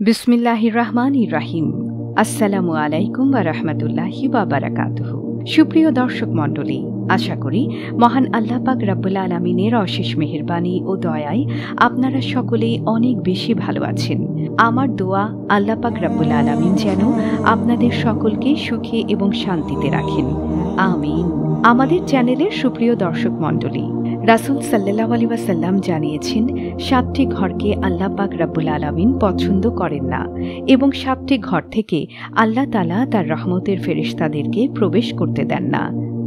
বিসমিল্লাহির রহমানির রহিম। আসসালামু আলাইকুম ওয়া রাহমাতুল্লাহি ওয়া বারাকাতুহু। সুপ্রিয় দর্শক মণ্ডলী, আশা করি মহান আল্লাহ পাক রব্বুল আলামিনের অশেষ মেহেরবানি ও দয়ায় আপনারা সকলেই অনেক বেশি ভালো আছেন। আমার দোয়া আল্লাহ পাক রব্বুল আলামিন যেন আপনাদের সকলকে সুখে এবং শান্তিতে রাখেন, আমিন। আমাদের চ্যানেলের সুপ্রিয় দর্শক মণ্ডলী, রাসূল সাল্লাল্লাহু আলাইহি ওয়াসাল্লাম জানিয়েছেন, 7টি ঘরকে আল্লাহ পাক রব্বুল আলামিন পছন্দ করেন না এবং 7টি ঘর থেকে আল্লাহ তাআলা তার রহমতের ফেরেশতাদেরকে প্রবেশ করতে দেন না।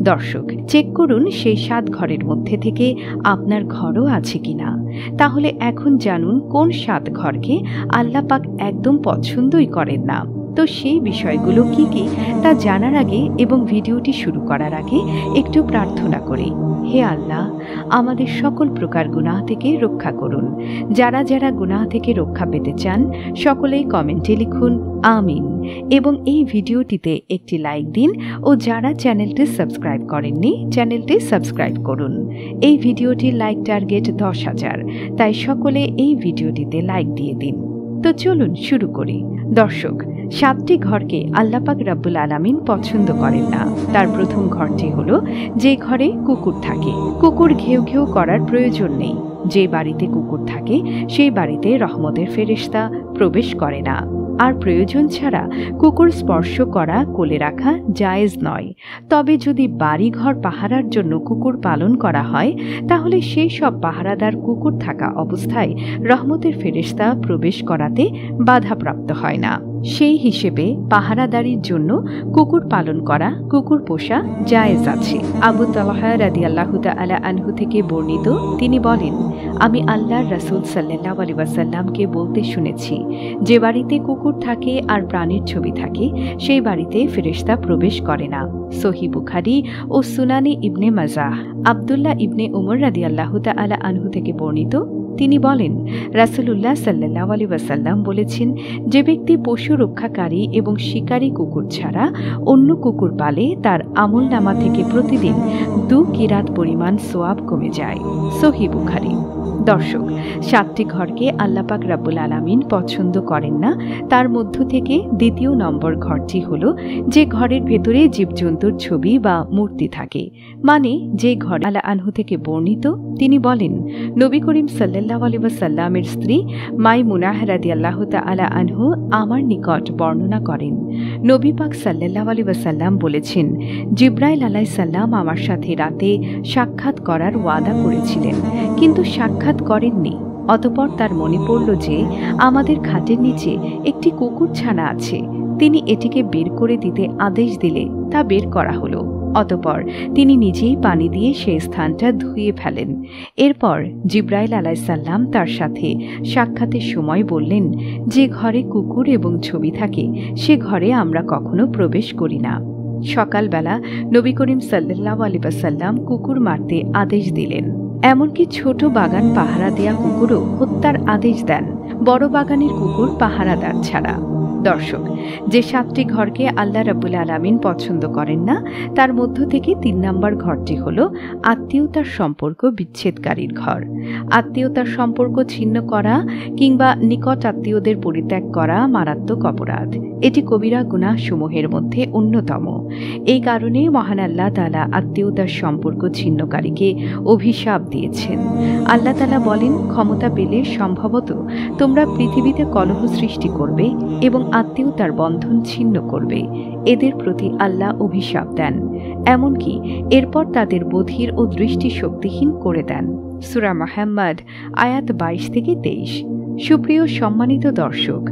দর্শক, চেক করুন সেই 7 ঘরের মধ্যে থেকে আপনার ঘরও আছে কিনা। তাহলে এখন জানুন কোন 7 ঘরকে আল্লাহ পাক একদম পছন্দই করেন না। তো সেই বিষয়গুলো কি কি তা জানার আগে এবং ভিডিওটি শুরু করার আগে একটু প্রার্থনা করি। হে আল্লাহ, আমাদের সকল প্রকার গুনাহ থেকে রক্ষা করুন। যারা যারা গুনাহ থেকে রক্ষা পেতে চান সকলেই কমেন্টে লিখুন আমিন এবং এই ভিডিওটিতে একটি লাইক দিন ও যারা চ্যানেলটি সাবস্ক্রাইব করেননি চ্যানেলটি সাবস্ক্রাইব করুন। এই ভিডিওটির লাইক টার্গেট 10,000, তাই সকলে এই ভিডিওটিতে লাইক দিয়ে দিন। তো চলুন শুরু করি। দর্শক, 7টি ঘরকে আল্লাহ পাক রব্বুল আলামিন পছন্দ করেন না। তার প্রথম ঘরটি হলো যে ঘরে কুকুর থাকে। কুকুর ঘেউ ঘেউ করার প্রয়োজন নেই। যে বাড়িতে কুকুর থাকে সেই বাড়িতে রহমতের ফেরেশতা প্রবেশ করে না। আর প্রয়োজন ছাড়া কুকুর স্পর্শ করা, কোলে রাখা জায়েজ নয়। তবে যদি বাড়িঘর পাহারার জন্য কুকুর পালন করা হয় তাহলে সেই সব পাহারাদার কুকুর থাকা অবস্থায় রহমতের ফেরেশতা প্রবেশ করাতে বাধাপ্রাপ্ত হয় না। সেই হিসেবে পাহারাদারির জন্য কুকুর পালন করা, কুকুর পোষা জায়েজ আছে। আবু তালহা রাদিয়াল্লাহু তাআলা আনহু থেকে বর্ণিত, তিনি বলেন, আমি আল্লাহর রাসূল সাল্লাল্লাহু আলাইহি ওয়াসাল্লামকে বলতে শুনেছি, যে বাড়িতে কুকুর থাকে আর প্রাণীর ছবি থাকে সেই বাড়িতে ফেরেশতা প্রবেশ করে না। সহিহ বুখারী ও সুনানে ইবনে মাজাহ। আব্দুল্লাহ ইবনে উমর রাদিয়াল্লাহু তাআলা আনহু থেকে বর্ণিত, তিনি বলেন, রাসূলুল্লাহ সাল্লাল্লাহু আলাইহি ওয়াসাল্লাম বলেছেন, যে ব্যক্তি পশু রক্ষাকারী এবং শিকারী কুকুর ছাড়া অন্য কুকুর পালে তার আমলনামা থেকে প্রতিদিন 2 কিরাত পরিমাণ সওয়াব কমে যায়। সহিহ বুখারী। দর্শক, 7টি ঘরকে আল্লাহ পাক রব্বুল আলামিন পছন্দ করেন না। তার মধ্য থেকে দ্বিতীয় নম্বর ঘরটি হলো যে ঘরের ভেতরে জীবজন্তুর ছবি বা মূর্তি থাকে। মানে যে ঘর আলা আনহু থেকে বর্ণিত, তিনি বলেন, নবী করিম সাল্লাল্লাহু আলাইহি ওয়াসাল্লামের স্ত্রী মাইমুনাহ রাদিয়াল্লাহু তাআলা আনহু আমার নিকট বর্ণনা করেন, নবী পাক সাল্লাল্লাহু আলাইহি ওয়াসাল্লাম বলেছেন, জিবরাইল আলাইহিস সালাম আমার সাথে রাতে সাক্ষাৎ করার ওয়াদা করেছিলেন, কিন্তু সাক্ষাৎ করেননি। অতঃপর তার মনে পড়ল যে আমাদের খাটের নিচে একটি কুকুর ছানা আছে। তিনি এটিকে বের করে দিতে আদেশ দিলে তা বের করা হলো। অতঃপর তিনি নিজেই পানি দিয়ে সেই স্থানটা ধুয়ে ফেলেন। এরপর জিবরাইল আলাইহিস সালাম তার সাথে সাক্ষাতের সময় বললেন, যে ঘরে কুকুর এবং ছবি থাকে সে ঘরে আমরা কখনো প্রবেশ করি না। সকালবেলা নবী করিম সাল্লাল্লাহু আলাইহি ওয়াসাল্লাম কুকুর মারতে আদেশ দিলেন। এমনকি ছোট বাগান পাহারা দেয়া কুকুরও হত্যার আদেশ দেন, বড় বাগানের কুকুর পাহারাদার ছাড়া। দর্শক, যে 7টি ঘরকে আল্লাহ রাব্বুল আলামিন পছন্দ করেন না তার মধ্য থেকে 3 নম্বর ঘরটি হলো আত্মীয়তার সম্পর্ক বিচ্ছেদকারীর ঘর। আত্মীয়তার সম্পর্ক ছিন্ন করা কিংবা নিকট আত্মীয়দের পরিত্যাগ করা মারাত্মক অপরাধ। এটি কবিরা গুনাহ সমূহের মধ্যে অন্যতম। এই কারণে মহান আল্লাহ তাআলা আত্মীয়তার সম্পর্ক ছিন্নকারীকে অভিশাপ দিয়েছেন। আল্লাহ তাআলা বলেন, ক্ষমতা পেলে সম্ভবত তোমরা পৃথিবীতে কলহ সৃষ্টি করবে এবং আত্মীয়তার বন্ধন ছিন্ন করবে। এদের প্রতি আল্লাহ অভিশাপ দেন, এমনকি এরপর তাদের বধির ও দৃষ্টিশক্তিহীন করে দেন। সূরা মুহাম্মদ আয়াত 22-23। সুপ্রিয় সম্মানিত দর্শক,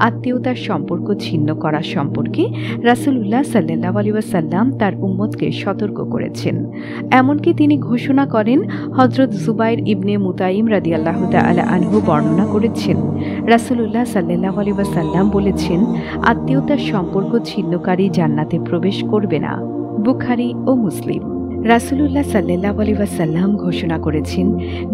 আত্মীয়তার সম্পর্ক ছিন্ন করা সম্পর্কে রাসূলুল্লাহ সাল্লাল্লাহু আলাইহি ওয়াসাল্লাম তার উম্মতকে সতর্ক করেছেন। এমনকি তিনি ঘোষণা করেন, হযরত জুবাইর ইবনে মুতাইম রাদিয়াল্লাহু তাআলা আনহু বর্ণনা করেছেন, রাসূলুল্লাহ সাল্লাল্লাহু আলাইহি ওয়াসাল্লাম বলেছেন, আত্মীয়তার সম্পর্ক ছিন্নকারী জান্নাতে প্রবেশ করবে না। বুখারী ও মুসলিম। রাসূলুল্লাহ সাল্লাল্লাহু আলাইহি ওয়াসাল্লাম ঘোষণা করেছেন,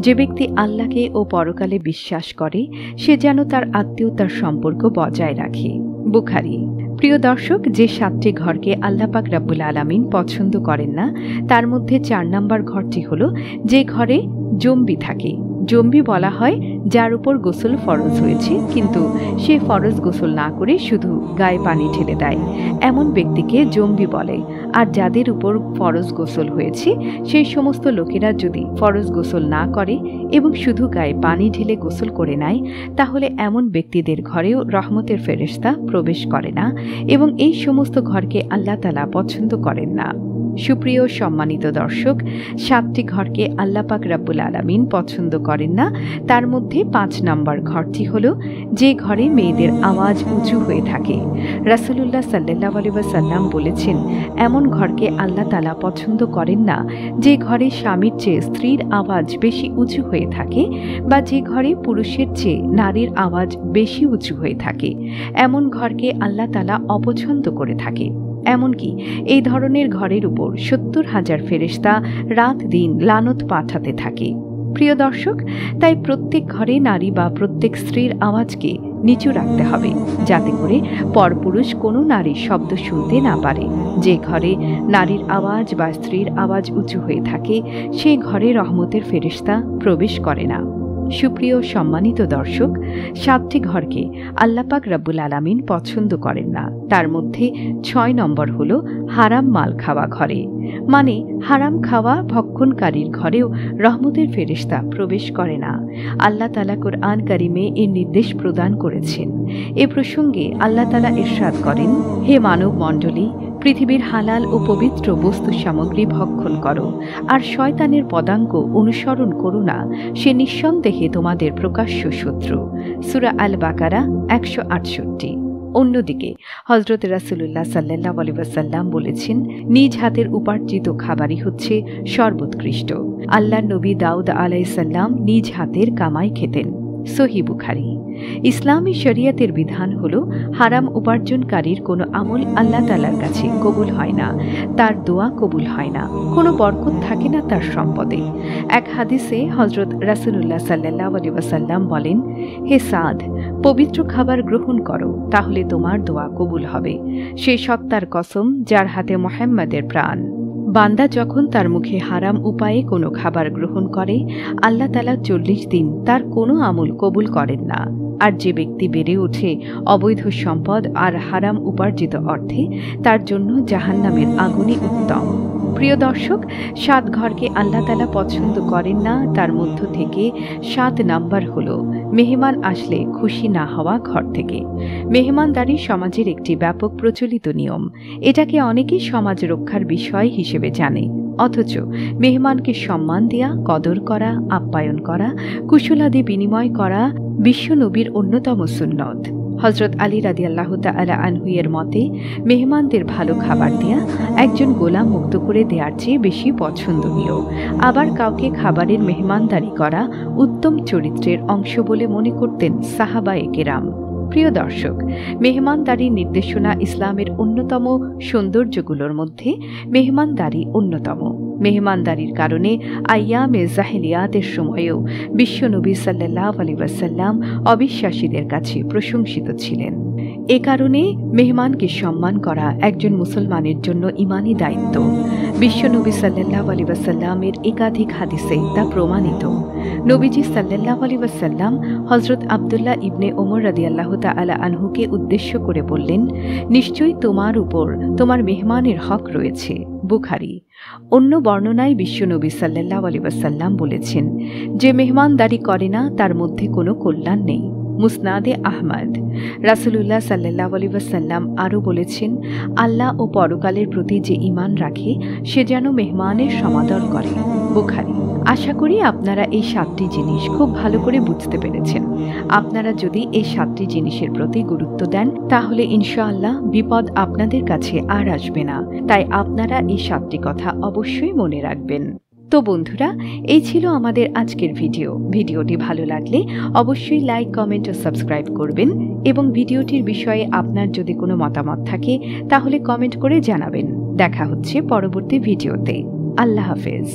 যে ব্যক্তি আল্লাহকে ও পরকালে বিশ্বাস করে সে যেন তার আত্মীয়তার সম্পর্ক বজায় রাখে। বুখারী। প্রিয় দর্শক, যে 7টি ঘরকে আল্লাহ পাক রব্বুল আলামিন পছন্দ করেন না তার মধ্যে 4 নম্বর ঘরটি হলো যে ঘরে জম্বি থাকে। জম্বি বলা হয় যার উপর গোসল ফরজ হয়েছে কিন্তু সে ফরজ গোসল না করে শুধু গায়ে পানি ঢেলে দেয়, এমন ব্যক্তিকে জম্বি বলে। আর যাদের উপর ফরজ গোসল হয়েছে সেই সমস্ত লোকেরা যদি ফরজ গোসল না করে এবং শুধু গায়ে পানি ঢেলে গোসল করে নেয়, তাহলে এমন ব্যক্তিদের ঘরেও রহমতের ফেরেশতা প্রবেশ করে না এবং এই সমস্ত ঘরকে আল্লাহ তাআলা পছন্দ করেন না। সুপ্রিয় সম্মানিত দর্শক, 7টি ঘরকে আল্লাহ পাক রব্বুল আলামিন পছন্দ করেন না। তার মধ্যে 5 নম্বর ঘরটি হলো যে ঘরে মেয়েদের আওয়াজ উঁচু হয়ে থাকে। রাসূলুল্লাহ সাল্লাল্লাহু আলাইহি ওয়াসাল্লাম বলেছেন, এমন ঘরকে আল্লাহ তাআলা পছন্দ করেন না যে ঘরে স্বামীর চেয়ে স্ত্রীর আওয়াজ বেশি উঁচু হয়ে থাকে বা যে ঘরে পুরুষের চেয়ে নারীর আওয়াজ বেশি উঁচু হয়ে থাকে। এমন ঘরকে আল্লাহ তাআলা অপছন্দ করে থাকে। এমনকি এই ধরনের ঘরের উপর 70,000 ফেরেশতা রাত দিন লানত পাঠাতে থাকে। প্রিয় দর্শক, তাই প্রত্যেক ঘরে নারী বা প্রত্যেক স্ত্রীর আওয়াজকে নিচু রাখতে হবে, যাতে করে পরপুরুষ কোনো নারীর শব্দ শুনতে না পারে। যে ঘরে নারীর আওয়াজ বা স্ত্রীর আওয়াজ উঁচু হয়ে থাকে সেই ঘরে রহমতের ফেরেশতা প্রবেশ করে না। সুপ্রিয় সম্মানিত দর্শক, 7টি ঘরকে আল্লাহ পাক রব্বুল আলামিন পছন্দ করেন না। তার মধ্যে 6 নম্বর হলো হারাম মাল খাওয়া ঘরে, মানে হারাম খাওয়া ভক্ষণকারীর ঘরেও রহমতের ফেরেশতা প্রবেশ করে না। আল্লাহ তাআলা কুরআন কারিমে এর নির্দেশ প্রদান করেছেন। এ প্রসঙ্গে আল্লাহ তাআলা ইরশাদ করেন, হে মানব মণ্ডলী, পৃথিবীর হালাল ও পবিত্র বস্তু সামগ্রী ভক্ষণ করো আর শয়তানের পদাঙ্ক অনুসরণ করো না, সে নিঃসন্দেহে তোমাদের প্রকাশ্য শত্রু। সূরা আল বাকারা 168। অন্যদিকে হযরত রাসূলুল্লাহ সাল্লাল্লাহু আলাইহি ওয়াসাল্লাম বলেছেন, নিজ হাতের উপার্জিত খাবারই হচ্ছে সর্বোৎকৃষ্ট। আল্লাহর নবী দাউদ আলাইহিস সালাম নিজ হাতের কামাই খেতেন। সহিহ বুখারী। ইসলামী শরিয়তের বিধান হলো হারাম উপার্জনকারীর কোনো আমল আল্লাহ তাআলার কাছে কবুল হয় না, তার দোয়া কবুল হয় না, কোনো বরকত থাকে না তার সম্পদে। এক হাদিসে হযরত রাসূলুল্লাহ সাল্লাল্লাহু আলাইহি ওয়াসাল্লাম বলেন, হে সাদ, পবিত্র খাবার গ্রহণ করো, তাহলে তোমার দোয়া কবুল হবে। সেই সত্তার কসম যার হাতে মুহাম্মাদের প্রাণ। বান্দা যখন তার মুখে হারাম উপায়ে কোনো খাবার গ্রহণ করে, আল্লাহ তাআলা 40 দিন তার কোনো আমল কবুল করেন না। আর যে ব্যক্তি বেড়ে ওঠে অবৈধ সম্পদ আর হারাম উপার্জিত অর্থে, তার জন্য জাহান্নামের আগুনই উত্তম। প্রিয় দর্শক, 7 ঘরকে আল্লাহ তাআলা পছন্দ করেন না। তার মধ্য থেকে 7 নাম্বার হলো মেহমান আসলে খুশি না হওয়া ঘর থেকে। মেহমানদারি সমাজের একটি ব্যাপক প্রচলিত নিয়ম। এটাকে অনেকেই সমাজ রক্ষার বিষয় হিসেবে জানে, অথচ মেহমানকে সম্মান দেয়া, কদর করা, আপ্যায়ন করা, কুশলাদি বিনিময় করা বিশ্বনবীর অন্যতম সুন্নত। হযরত আলী রাদিয়াল্লাহু তাআলা আনহু এর মতে, মেহমানদের ভালো খাবার দেয়া একজন গোলাম মুক্ত করে দেওয়ার চেয়ে বেশি পছন্দনীয়। আবার কাউকে খাবারের মেহমানদারি করা উত্তম চরিত্রের অংশ বলে মনে করতেন সাহাবায়ে কেরাম। প্রিয় দর্শক, মেহমানদারির নির্দেশনা ইসলামের অন্যতম সৌন্দর্যগুলোর মধ্যে মেহমানদারি অন্যতম। মেহমানদারির কারণে আইয়ামে জাহেলিয়াতের সময়েও বিশ্বনবী সাল্লাল্লাহু আলাইহি ওয়াসাল্লাম অবিশ্বাসীদের কাছে প্রশংসিত ছিলেন। এ কারণে মেহমানকে সম্মান করা একজন মুসলমানের জন্য ঈমানি দায়িত্ব। বিশ্বনবী সাল্লাল্লাহু আলাইহি ওয়াসাল্লামের একাধিক হাদিসে তা প্রমাণিত। নবীজি সাল্লাল্লাহু আলাইহি ওয়াসাল্লাম হযরত আব্দুল্লাহ ইবনে ওমর রাদিয়াল্লাহু তাআলা আনহুকে উদ্দেশ্য করে বললেন, নিশ্চয়ই তোমার উপর তোমার মেহমানের হক রয়েছে। বুখারী। অন্য বর্ণনায় বিশ্বনবী সাল্লাল্লাহু আলাইহি ওয়াসাল্লাম বলেছেন, যে মেহমানদারি করে না তার মধ্যে কোনো কল্যাণ নেই। মুসনাদে আহমদ। রাসূলুল্লাহ সাল্লাল্লাহু আলাইহি ওয়াসাল্লাম আরও বলেছেন, আল্লাহ ও পরকালের প্রতি যে ঈমান রাখে সে যেন মেহমানের সমাদর করে। বুখারী। আশা করি আপনারা এই 7টি জিনিস খুব ভালো করে বুঝতে পেরেছেন। আপনারা যদি এই 7টি জিনিসের প্রতি গুরুত্ব দেন, তাহলে ইনশাআল্লাহ বিপদ আপনাদের কাছে আর আসবে না। তাই আপনারা এই 7টি কথা অবশ্যই মনে রাখবেন। তো বন্ধুরা, এই ছিল আমাদের আজকের ভিডিও। ভিডিওটি ভালো লাগলে অবশ্যই লাইক, কমেন্ট ও সাবস্ক্রাইব করবেন এবং ভিডিওটির বিষয়ে আপনার যদি কোনো মতামত থাকে তাহলে কমেন্ট করে জানাবেন। দেখা হচ্ছে পরবর্তী ভিডিওতে। আল্লাহ হাফেজ।